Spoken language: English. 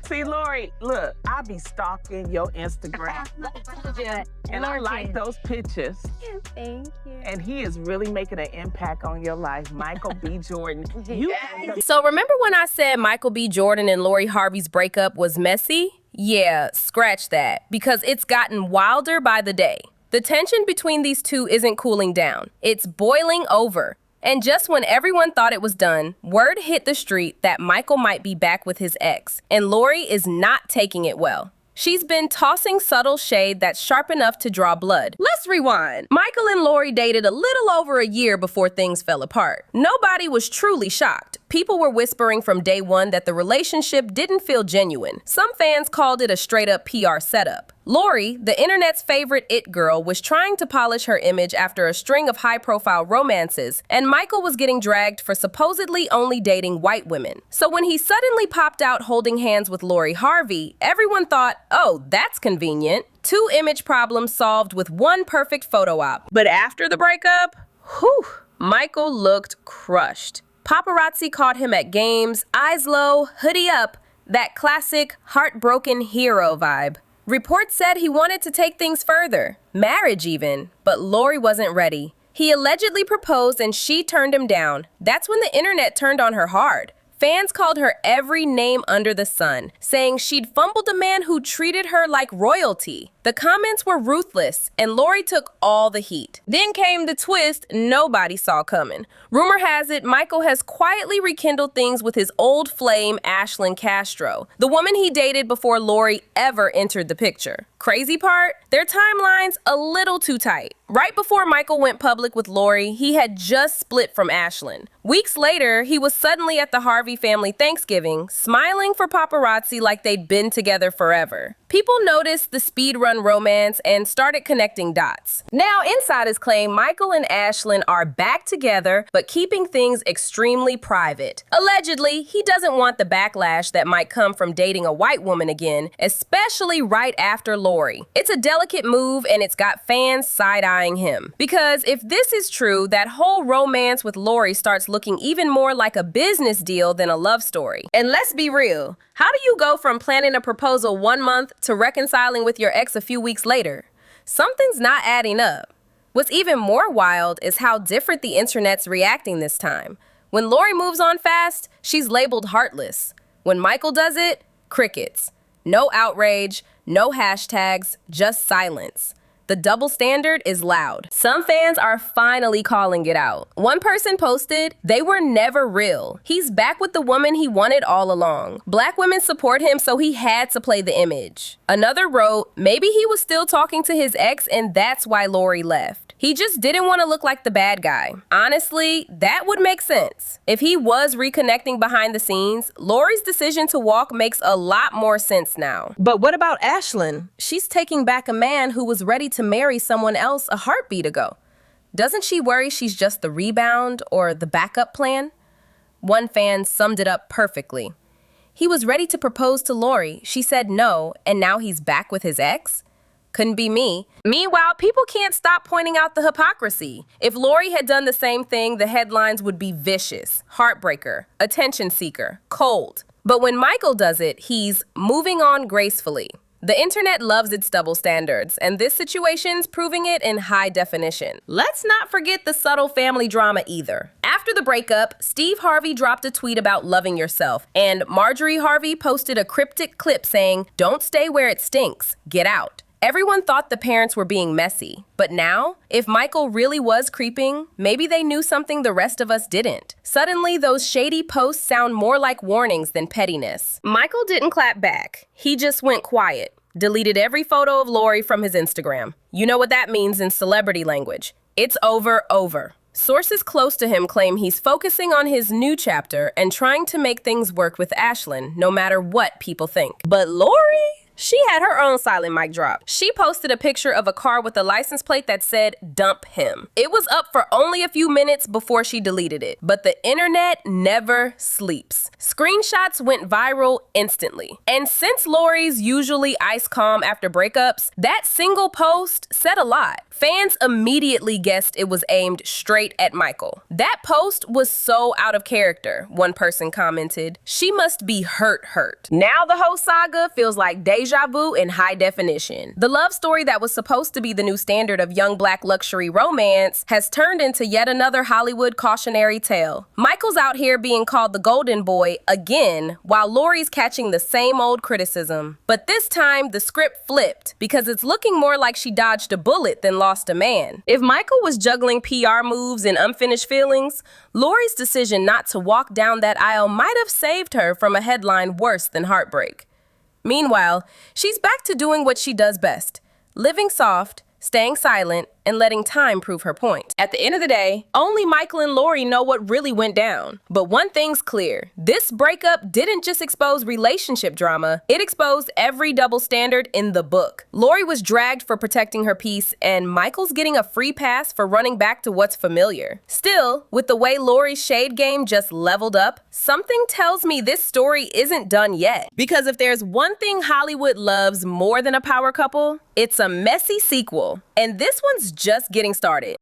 See, Lori, look, I be stalking your Instagram. And I like those pictures. Thank you. And he is really making an impact on your life. Michael B. Jordan. So remember when I said Michael B. Jordan and Lori Harvey's breakup was messy? Yeah, scratch that, because it's gotten wilder by the day. The tension between these two isn't cooling down. It's boiling over. And just when everyone thought it was done, word hit the street that Michael might be back with his ex, and Lori is not taking it well. She's been tossing subtle shade that's sharp enough to draw blood. Let's rewind. Michael and Lori dated a little over a year before things fell apart. Nobody was truly shocked. People were whispering from day one that the relationship didn't feel genuine. Some fans called it a straight-up PR setup. Lori, the internet's favorite it girl, was trying to polish her image after a string of high-profile romances, and Michael was getting dragged for supposedly only dating white women. So when he suddenly popped out holding hands with Lori Harvey, everyone thought, oh, that's convenient. Two image problems solved with one perfect photo op. But after the breakup, whew, Michael looked crushed. Paparazzi caught him at games, eyes low, hoodie up, that classic heartbroken hero vibe. Reports said he wanted to take things further, marriage even, but Lori wasn't ready. He allegedly proposed and she turned him down. That's when the internet turned on her hard. Fans called her every name under the sun, saying she'd fumbled a man who treated her like royalty. The comments were ruthless, and Lori took all the heat. Then came the twist nobody saw coming. Rumor has it Michael has quietly rekindled things with his old flame, Ashlyn Castro, the woman he dated before Lori ever entered the picture. Crazy part? Their timeline's a little too tight. Right before Michael went public with Lori, he had just split from Ashlyn. Weeks later, he was suddenly at the Harvey family Thanksgiving, smiling for paparazzi like they'd been together forever. People noticed the speed run romance and started connecting dots. Now, insiders claim Michael and Ashlyn are back together, but keeping things extremely private. Allegedly, he doesn't want the backlash that might come from dating a white woman again, especially right after Lori. It's a delicate move, and it's got fans side-eyeing him. Because if this is true, that whole romance with Lori starts looking even more like a business deal than a love story. And let's be real, how do you go from planning a proposal 1 month to reconciling with your ex a few weeks later? Something's not adding up. What's even more wild is how different the internet's reacting this time. When Lori moves on fast, she's labeled heartless. When Michael does it, crickets. No outrage, no hashtags, just silence. The double standard is loud. Some fans are finally calling it out. One person posted, "They were never real. He's back with the woman he wanted all along. Black women support him, so he had to play the image." Another wrote, "Maybe he was still talking to his ex and that's why Lori left. He just didn't want to look like the bad guy." Honestly, that would make sense. If he was reconnecting behind the scenes, Lori's decision to walk makes a lot more sense now. But what about Ashlyn? She's taking back a man who was ready to marry someone else a heartbeat ago. Doesn't she worry she's just the rebound or the backup plan? One fan summed it up perfectly. He was ready to propose to Lori. She said no, and now he's back with his ex? Couldn't be me. Meanwhile, people can't stop pointing out the hypocrisy. If Lori had done the same thing, the headlines would be vicious, heartbreaker, attention seeker, cold. But when Michael does it, he's moving on gracefully. The internet loves its double standards, and this situation's proving it in high definition. Let's not forget the subtle family drama either. After the breakup, Steve Harvey dropped a tweet about loving yourself, and Marjorie Harvey posted a cryptic clip saying, "Don't stay where it stinks, get out." Everyone thought the parents were being messy. But now, if Michael really was creeping, maybe they knew something the rest of us didn't. Suddenly, those shady posts sound more like warnings than pettiness. Michael didn't clap back. He just went quiet, deleted every photo of Lori from his Instagram. You know what that means in celebrity language. It's over. Sources close to him claim he's focusing on his new chapter and trying to make things work with Ashlyn, no matter what people think. But Lori? She had her own silent mic drop. She posted a picture of a car with a license plate that said, "Dump him." It was up for only a few minutes before she deleted it. But the internet never sleeps. Screenshots went viral instantly. And since Lori's usually ice calm after breakups, that single post said a lot. Fans immediately guessed it was aimed straight at Michael. "That post was so out of character," one person commented. "She must be hurt. Now the whole saga feels like deja vu in high definition. The love story that was supposed to be the new standard of young black luxury romance has turned into yet another Hollywood cautionary tale. Michael's out here being called the golden boy again, while Lori's catching the same old criticism. But this time, the script flipped, because it's looking more like she dodged a bullet than lost a man. If Michael was juggling PR moves and unfinished feelings, Lori's decision not to walk down that aisle might have saved her from a headline worse than heartbreak. Meanwhile, she's back to doing what she does best: living soft, staying silent, and letting time prove her point. At the end of the day, only Michael and Lori know what really went down. But one thing's clear: this breakup didn't just expose relationship drama, it exposed every double standard in the book. Lori was dragged for protecting her peace, and Michael's getting a free pass for running back to what's familiar. Still, with the way Lori's shade game just leveled up, something tells me this story isn't done yet. Because if there's one thing Hollywood loves more than a power couple, it's a messy sequel. And this one's just getting started.